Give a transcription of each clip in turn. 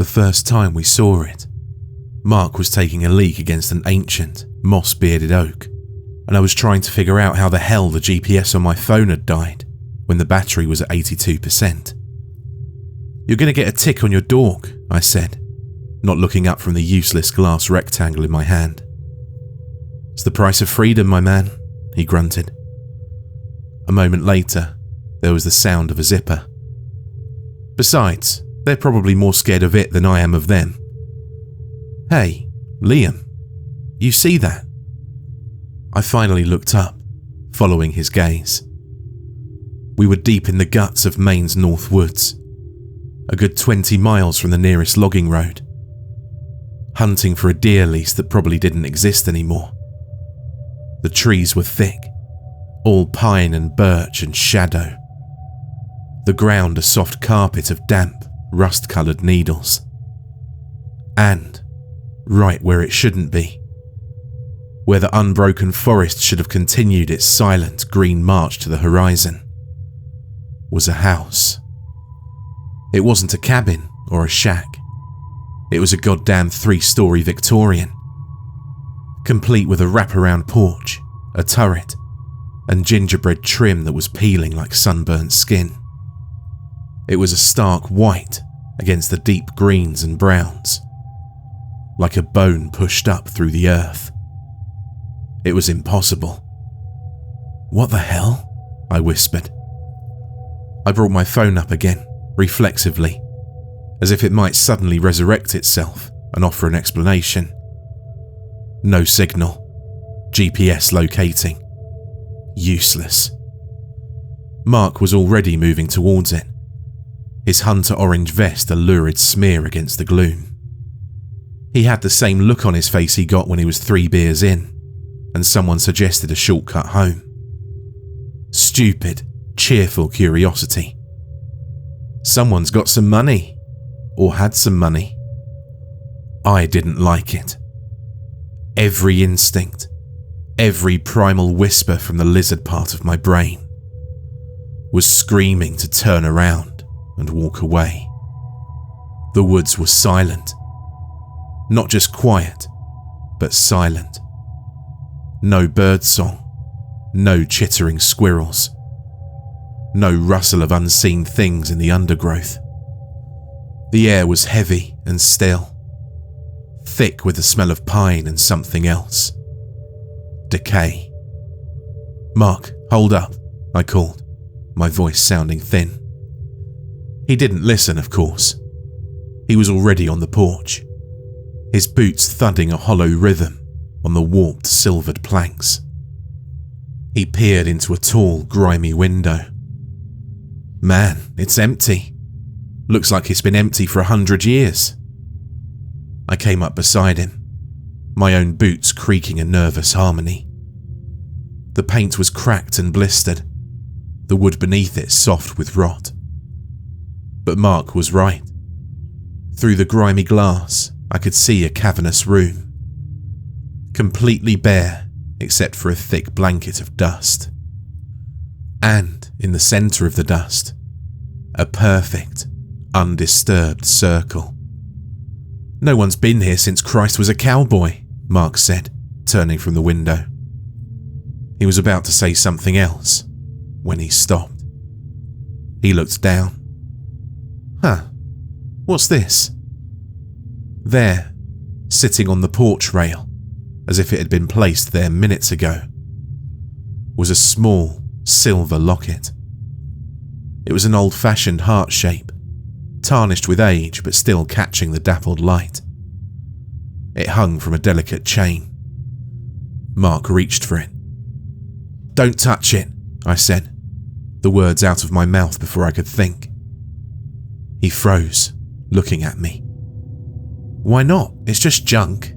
The first time we saw it, Mark was taking a leak against an ancient, moss-bearded oak, and I was trying to figure out how the hell the GPS on my phone had died when the battery was at 82%. "You're going to get a tick on your dork," I said, not looking up from the useless glass rectangle in my hand. "It's the price of freedom, my man," he grunted. A moment later, there was the sound of a zipper. Besides, they're probably more scared of it than I am of them. "Hey, Liam, you see that?" I finally looked up, following his gaze. We were deep in the guts of Maine's North Woods, a good 20 miles from the nearest logging road, hunting for a deer lease that probably didn't exist anymore. The trees were thick, all pine and birch and shadow. The ground a soft carpet of damp, rust-coloured needles. And, right where it shouldn't be, where the unbroken forest should have continued its silent green march to the horizon, was a house. It wasn't a cabin or a shack. It was a goddamn 3-story Victorian, complete with a wraparound porch, a turret, and gingerbread trim that was peeling like sunburnt skin. It was a stark white against the deep greens and browns, like a bone pushed up through the earth. It was impossible. "What the hell?" I whispered. I brought my phone up again, reflexively, as if it might suddenly resurrect itself and offer an explanation. No signal. GPS locating. Useless. Mark was already moving towards it, his hunter orange vest a lurid smear against the gloom. He had the same look on his face he got when he was 3 beers in, and someone suggested a shortcut home. Stupid, cheerful curiosity. Someone's got some money, or had some money. I didn't like it. Every instinct, every primal whisper from the lizard part of my brain was screaming to turn around and walk away. The woods were silent. Not just quiet, but silent. No birdsong, no chittering squirrels, no rustle of unseen things in the undergrowth. The air was heavy and still, thick with the smell of pine and something else. Decay. "Mark, hold up," I called, my voice sounding thin. He didn't listen, of course. He was already on the porch, his boots thudding a hollow rhythm on the warped silvered planks. He peered into a tall, grimy window. "Man, it's empty. Looks like it's been empty for 100 years. I came up beside him, my own boots creaking a nervous harmony. The paint was cracked and blistered, the wood beneath it soft with rot. But Mark was right. Through the grimy glass, I could see a cavernous room, completely bare except for a thick blanket of dust. And in the centre of the dust, a perfect, undisturbed circle. "No one's been here since Christ was a cowboy," Mark said, turning from the window. He was about to say something else when he stopped. He looked down. "Huh, what's this?" There, sitting on the porch rail, as if it had been placed there minutes ago, was a small, silver locket. It was an old-fashioned heart shape, tarnished with age but still catching the dappled light. It hung from a delicate chain. Mark reached for it. "Don't touch it," I said, the words out of my mouth before I could think. He froze, looking at me. "Why not? It's just junk."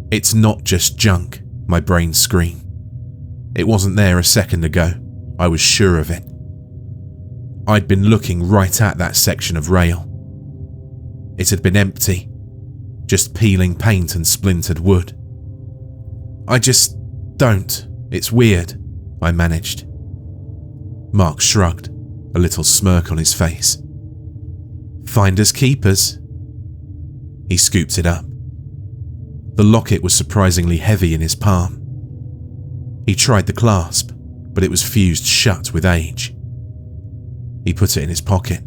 "It's not just junk," my brain screamed. It wasn't there a second ago. I was sure of it. I'd been looking right at that section of rail. It had been empty, just peeling paint and splintered wood. "I just don't. It's weird," I managed. Mark shrugged, a little smirk on his face. "Finders keepers," He scooped it up. The locket was surprisingly heavy in his palm. He tried the clasp, but it was fused shut with age. He put it in his pocket.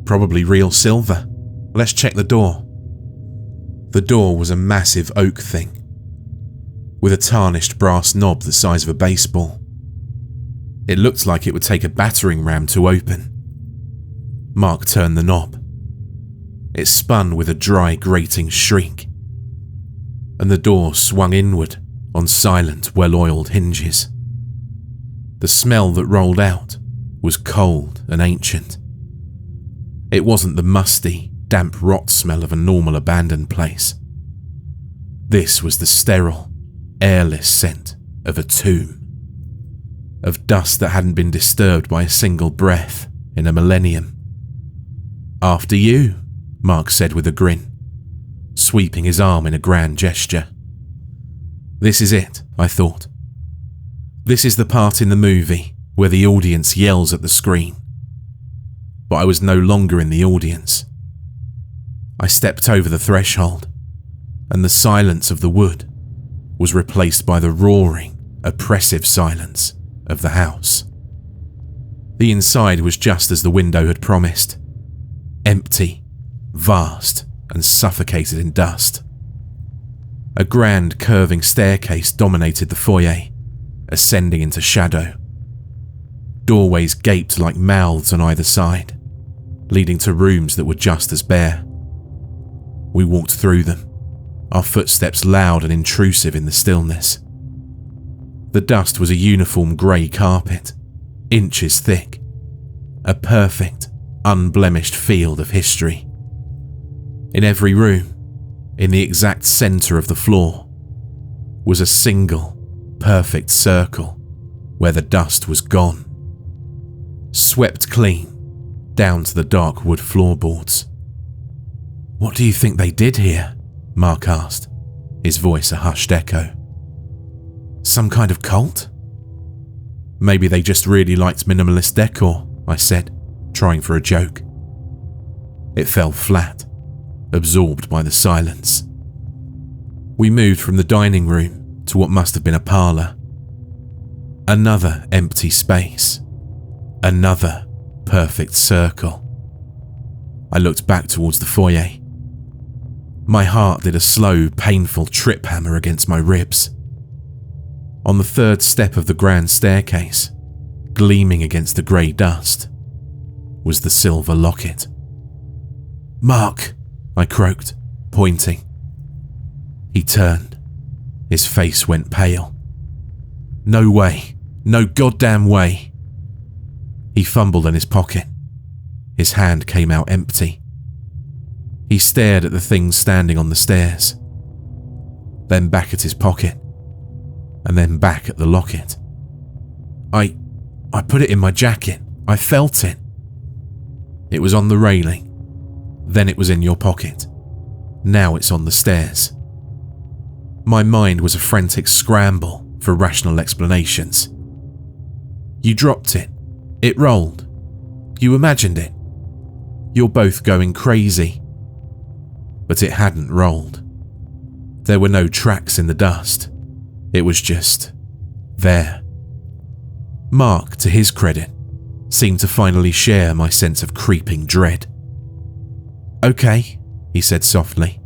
Probably real silver. Let's check the door. The door was a massive oak thing, with a tarnished brass knob the size of a baseball. It looked like it would take a battering ram to open. Mark turned the knob. It spun with a dry, grating shriek, and the door swung inward on silent, well-oiled hinges. The smell that rolled out was cold and ancient. It wasn't the musty, damp rot smell of a normal abandoned place. This was the sterile, airless scent of a tomb, of dust that hadn't been disturbed by a single breath in a millennium. "After you," Mark said with a grin, sweeping his arm in a grand gesture. This is it, I thought. This is the part in the movie where the audience yells at the screen. But I was no longer in the audience. I stepped over the threshold, and the silence of the wood was replaced by the roaring, oppressive silence of the house. The inside was just as the window had promised. Empty, vast, and suffocated in dust. A grand curving staircase dominated the foyer, ascending into shadow. Doorways gaped like mouths on either side, leading to rooms that were just as bare. We walked through them, our footsteps loud and intrusive in the stillness. The dust was a uniform grey carpet, inches thick, a perfect, unblemished field of history. In every room, in the exact centre of the floor, was a single, perfect circle where the dust was gone. Swept clean, down to the dark wood floorboards. "What do you think they did here?" Mark asked, his voice a hushed echo. "Some kind of cult?" "Maybe they just really liked minimalist decor," I said, trying for a joke. It fell flat, absorbed by the silence. We moved from the dining room to what must have been a parlour. Another empty space. Another perfect circle. I looked back towards the foyer. My heart did a slow, painful trip hammer against my ribs. On the third step of the grand staircase, gleaming against the grey dust, was the silver locket. "Mark!" I croaked, pointing. He turned. His face went pale. "No way. No goddamn way." He fumbled in his pocket. His hand came out empty. He stared at the things standing on the stairs, then back at his pocket, and then back at the locket. I put it in my jacket. I felt it. It was on the railing. Then it was in your pocket. Now it's on the stairs. My mind was a frantic scramble for rational explanations. You dropped it. It rolled. You imagined it. You're both going crazy. But it hadn't rolled. There were no tracks in the dust. It was just there. Mark, to his credit, seemed to finally share my sense of creeping dread. "Okay," he said softly.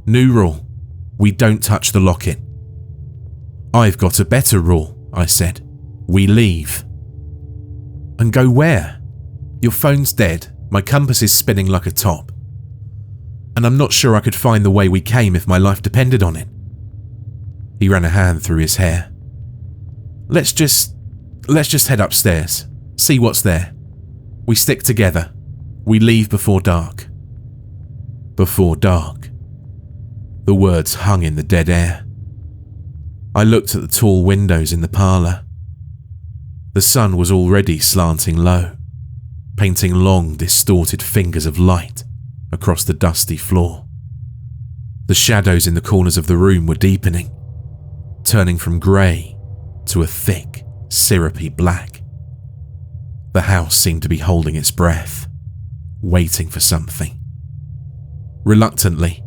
"New rule. We don't touch the locket." "I've got a better rule," I said. "We leave." "And go where? Your phone's dead, my compass is spinning like a top. And I'm not sure I could find the way we came if my life depended on it." He ran a hand through his hair. Let's just head upstairs, see what's there. We stick together. We leave before dark." Before dark. The words hung in the dead air. I looked at the tall windows in the parlour. The sun was already slanting low, painting long, distorted fingers of light across the dusty floor. The shadows in the corners of the room were deepening, turning from grey to a thick, syrupy black. The house seemed to be holding its breath, waiting for something. Reluctantly,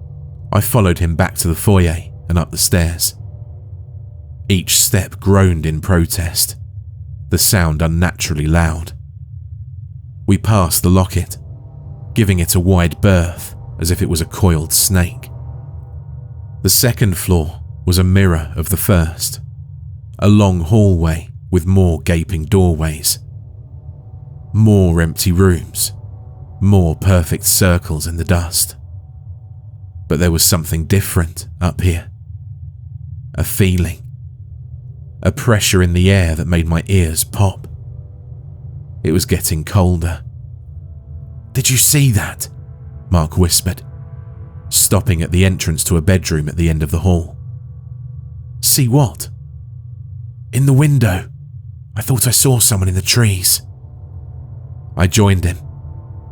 I followed him back to the foyer and up the stairs. Each step groaned in protest, the sound unnaturally loud. We passed the locket, giving it a wide berth as if it was a coiled snake. The second floor was a mirror of the first, a long hallway with more gaping doorways. More empty rooms, more perfect circles in the dust. But there was something different up here. A feeling. A pressure in the air that made my ears pop. It was getting colder. "Did you see that?" Mark whispered, stopping at the entrance to a bedroom at the end of the hall. "See what?" "In the window. I thought I saw someone in the trees." I joined him,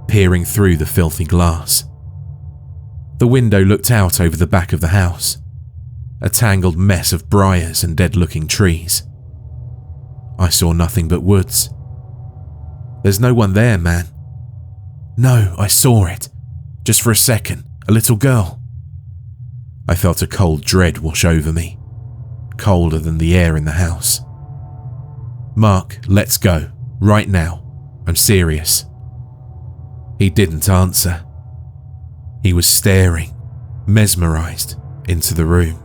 peering through the filthy glass. The window looked out over the back of the house, a tangled mess of briars and dead-looking trees. I saw nothing but woods. "There's no one there, man." "No, I saw it. Just for a second, a little girl." I felt a cold dread wash over me, colder than the air in the house. "Mark, let's go, right now. I'm serious." He didn't answer. He was staring, mesmerized, into the room.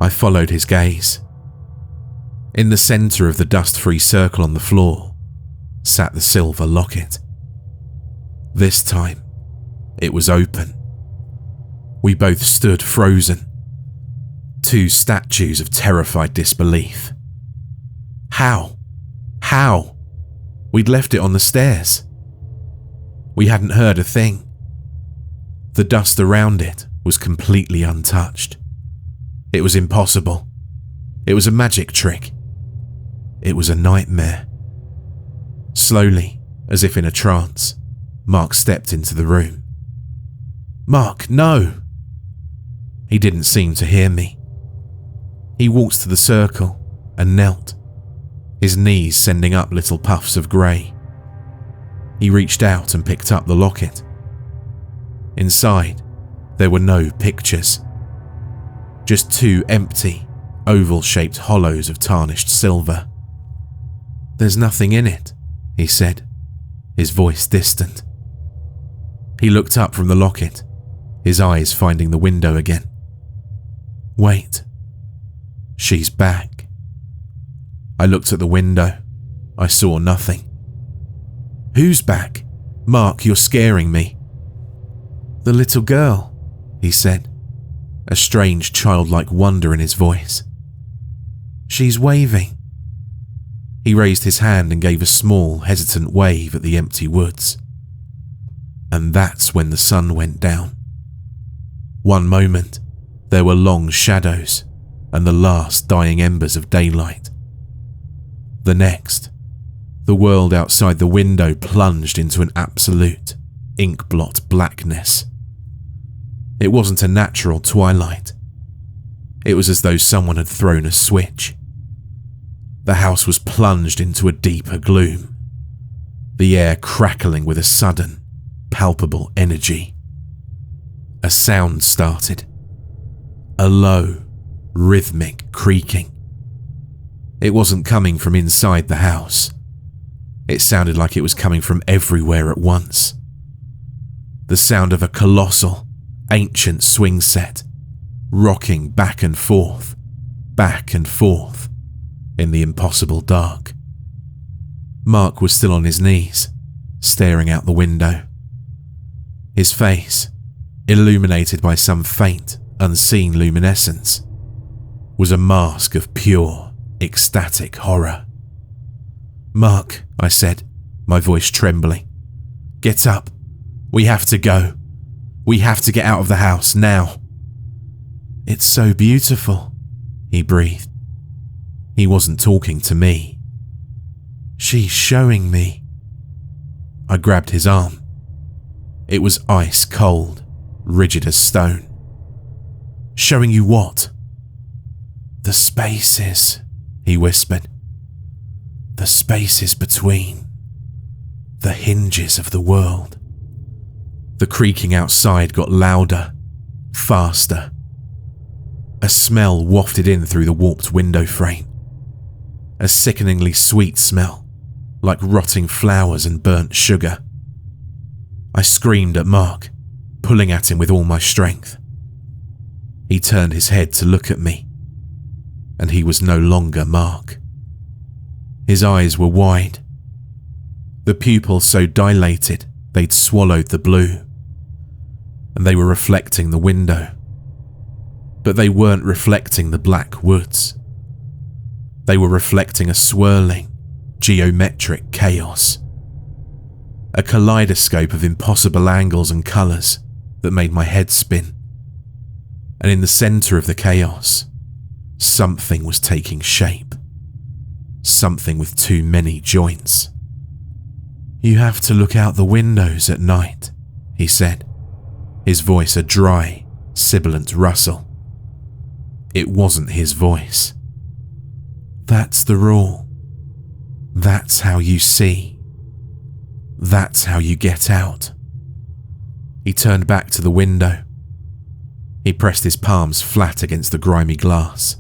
I followed his gaze. In the center of the dust-free circle on the floor sat the silver locket. This time, it was open. We both stood frozen, two statues of terrified disbelief. How? How? We'd left it on the stairs. We hadn't heard a thing. The dust around it was completely untouched. It was impossible. It was a magic trick. It was a nightmare. Slowly, as if in a trance, Mark stepped into the room. "Mark, no!" He didn't seem to hear me. He walked to the circle and knelt, his knees sending up little puffs of grey. He reached out and picked up the locket. Inside, there were no pictures. Just two empty, oval-shaped hollows of tarnished silver. "There's nothing in it," he said, his voice distant. He looked up from the locket, his eyes finding the window again. "Wait. She's back." I looked at the window. I saw nothing. "Who's back? Mark, you're scaring me." "The little girl," he said, a strange childlike wonder in his voice. "She's waving." He raised his hand and gave a small, hesitant wave at the empty woods. And that's when the sun went down. One moment, there were long shadows and the last dying embers of daylight. The next, the world outside the window plunged into an absolute, ink-blot blackness. It wasn't a natural twilight. It was as though someone had thrown a switch. The house was plunged into a deeper gloom, the air crackling with a sudden, palpable energy. A sound started, a low, rhythmic creaking. It wasn't coming from inside the house. It sounded like it was coming from everywhere at once. The sound of a colossal, ancient swing set, rocking back and forth in the impossible dark. Mark was still on his knees, staring out the window. His face, illuminated by some faint, unseen luminescence, was a mask of pure, ecstatic horror. "Mark," I said, my voice trembling, "get up. We have to go. We have to get out of the house now." "It's so beautiful," he breathed. He wasn't talking to me. "She's showing me." I grabbed his arm. It was ice cold, rigid as stone. "Showing you what?" "The spaces," he whispered. "The spaces between. The hinges of the world. The creaking outside got louder, faster. A smell wafted in through the warped window frame. A sickeningly sweet smell, like rotting flowers and burnt sugar. I screamed at Mark, pulling at him with all my strength. He turned his head to look at me, and he was no longer Mark. His eyes were wide, the pupils so dilated they'd swallowed the blue, and they were reflecting the window. But they weren't reflecting the black woods. They were reflecting a swirling, geometric chaos. A kaleidoscope of impossible angles and colours that made my head spin. And in the centre of the chaos, something was taking shape. Something with too many joints. "You have to look out the windows at night," he said, his voice a dry, sibilant rustle. It wasn't his voice. "That's the rule. That's how you see. That's how you get out." He turned back to the window. He pressed his palms flat against the grimy glass.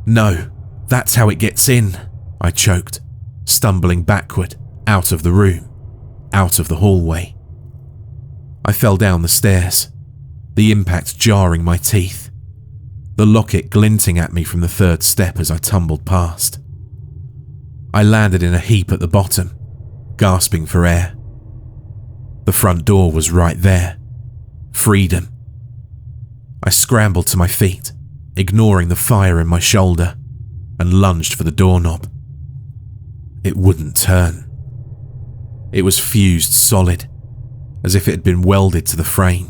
"No, that's how it gets in," I choked, stumbling backward, out of the room, out of the hallway. I fell down the stairs, the impact jarring my teeth, the locket glinting at me from the third step as I tumbled past. I landed in a heap at the bottom, gasping for air. The front door was right there. Freedom. I scrambled to my feet, ignoring the fire in my shoulder, and lunged for the doorknob. It wouldn't turn. It was fused solid, as if it had been welded to the frame.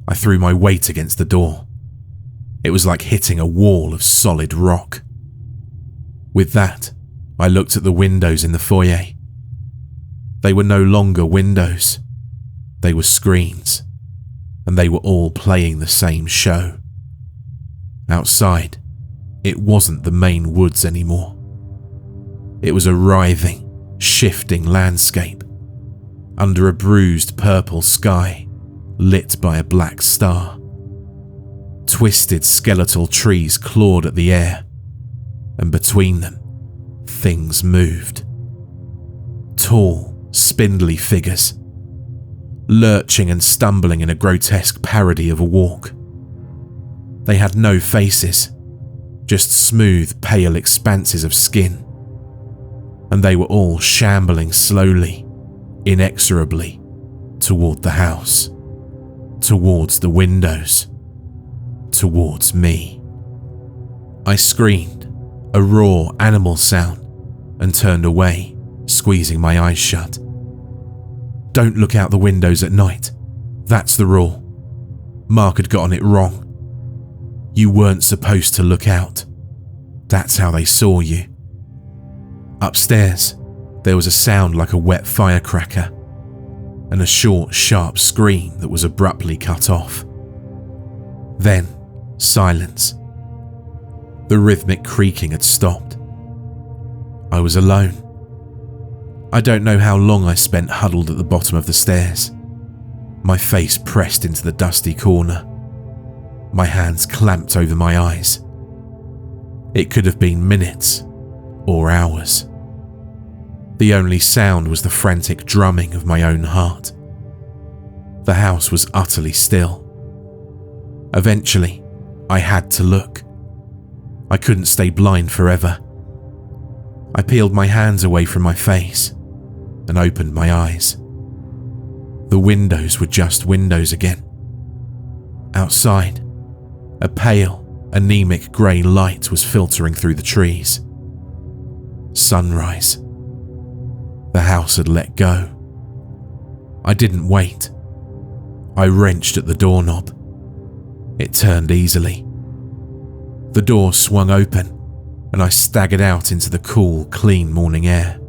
I threw my weight against the door. It was like hitting a wall of solid rock. With that, I looked at the windows in the foyer. They were no longer windows. They were screens, and they were all playing the same show. Outside, it wasn't the main woods anymore. It was a writhing, shifting landscape under a bruised purple sky lit by a black star. Twisted skeletal trees clawed at the air, and between them, things moved. Tall, spindly figures, lurching and stumbling in a grotesque parody of a walk. They had no faces, just smooth, pale expanses of skin, and they were all shambling slowly, inexorably, toward the house, towards the windows, towards me. I screamed, a raw animal sound, and turned away, squeezing my eyes shut. "Don't look out the windows at night. That's the rule. Mark had gotten it wrong. You weren't supposed to look out. That's how they saw you." Upstairs, there was a sound like a wet firecracker, and a short, sharp scream that was abruptly cut off. Then, silence. The rhythmic creaking had stopped. I was alone. I don't know how long I spent huddled at the bottom of the stairs, my face pressed into the dusty corner, my hands clamped over my eyes. It could have been minutes or hours. The only sound was the frantic drumming of my own heart. The house was utterly still. Eventually, I had to look. I couldn't stay blind forever. I peeled my hands away from my face and opened my eyes. The windows were just windows again. Outside, a pale, anemic grey light was filtering through the trees. Sunrise. The house had let go. I didn't wait. I wrenched at the doorknob. It turned easily. The door swung open, and I staggered out into the cool, clean morning air.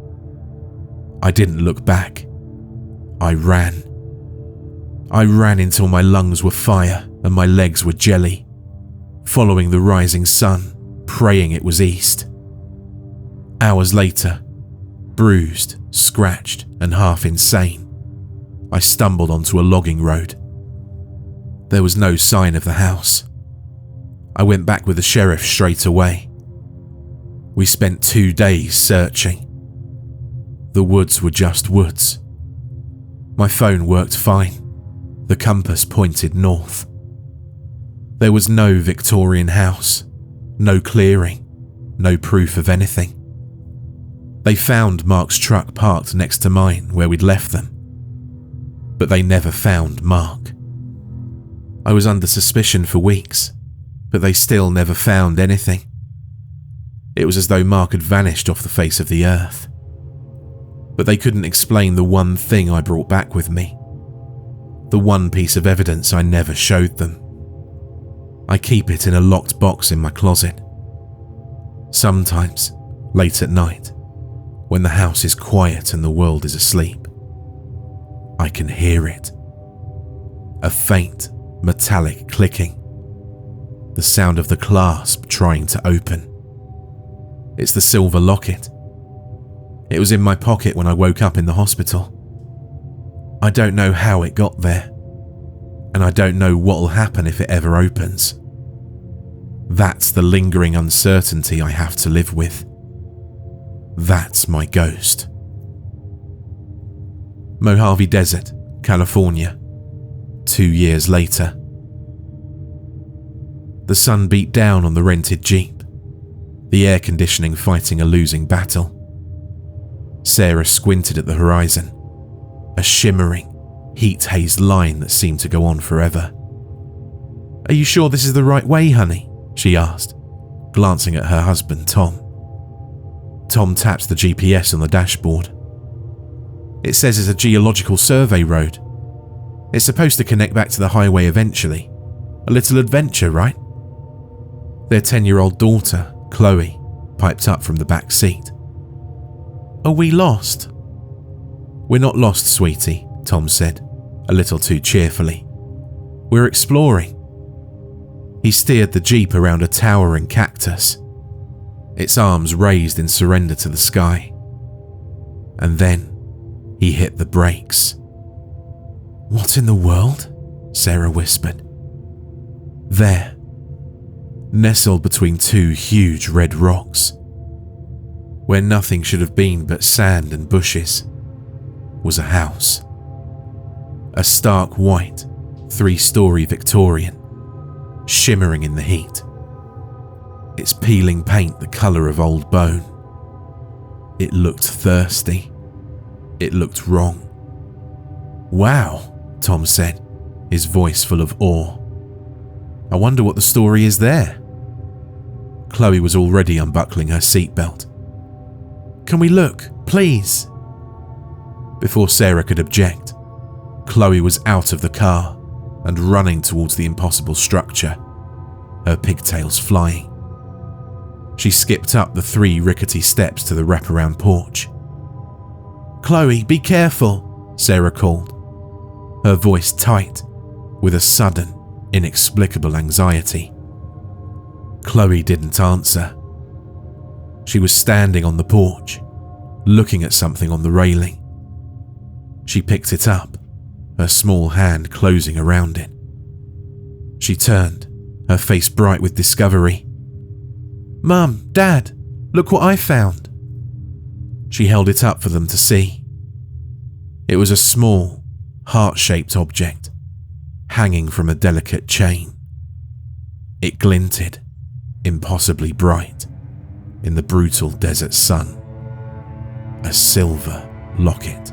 I didn't look back. I ran. I ran until my lungs were fire and my legs were jelly, following the rising sun, praying it was east. Hours later, bruised, scratched, and half insane, I stumbled onto a logging road. There was no sign of the house. I went back with the sheriff straight away. We spent 2 days searching. The woods were just woods. My phone worked fine. The compass pointed north. There was no Victorian house, no clearing, no proof of anything. They found Mark's truck parked next to mine where we'd left them, but they never found Mark. I was under suspicion for weeks, but they still never found anything. It was as though Mark had vanished off the face of the earth. But they couldn't explain the one thing I brought back with me, the one piece of evidence I never showed them. I keep it in a locked box in my closet. Sometimes, late at night, when the house is quiet and the world is asleep, I can hear it. A faint, metallic clicking. The sound of the clasp trying to open. It's the silver locket. It was in my pocket when I woke up in the hospital. I don't know how it got there, and I don't know what'll happen if it ever opens. That's the lingering uncertainty I have to live with. That's my ghost. Mojave Desert, California, 2 years later. The sun beat down on the rented Jeep, the air conditioning fighting a losing battle. Sarah squinted at the horizon, a shimmering, heat-hazed line that seemed to go on forever. "Are you sure this is the right way, honey?" she asked, glancing at her husband, Tom. Tom tapped the GPS on the dashboard. "It says it's a geological survey road. It's supposed to connect back to the highway eventually. A little adventure, right?" Their 10-year-old daughter, Chloe, piped up from the back seat. "Are we lost?" "We're not lost, sweetie," Tom said, a little too cheerfully. "We're exploring." He steered the Jeep around a towering cactus, its arms raised in surrender to the sky. And then he hit the brakes. "What in the world?" Sarah whispered. There, nestled between 2 huge red rocks, where nothing should have been but sand and bushes, was a house. A stark white, 3-story Victorian, shimmering in the heat. Its peeling paint the colour of old bone. It looked thirsty. It looked wrong. "Wow," Tom said, his voice full of awe. "I wonder what the story is there." Chloe was already unbuckling her seatbelt. "Can we look, please?" Before Sarah could object, Chloe was out of the car and running towards the impossible structure, her pigtails flying. She skipped up the 3 rickety steps to the wraparound porch. "Chloe, be careful," Sarah called, her voice tight with a sudden, inexplicable anxiety. Chloe didn't answer. She was standing on the porch, looking at something on the railing. She picked it up, her small hand closing around it. She turned, her face bright with discovery. "Mum, Dad, look what I found." She held it up for them to see. It was a small, heart-shaped object, hanging from a delicate chain. It glinted, impossibly bright, in the brutal desert sun. A silver locket.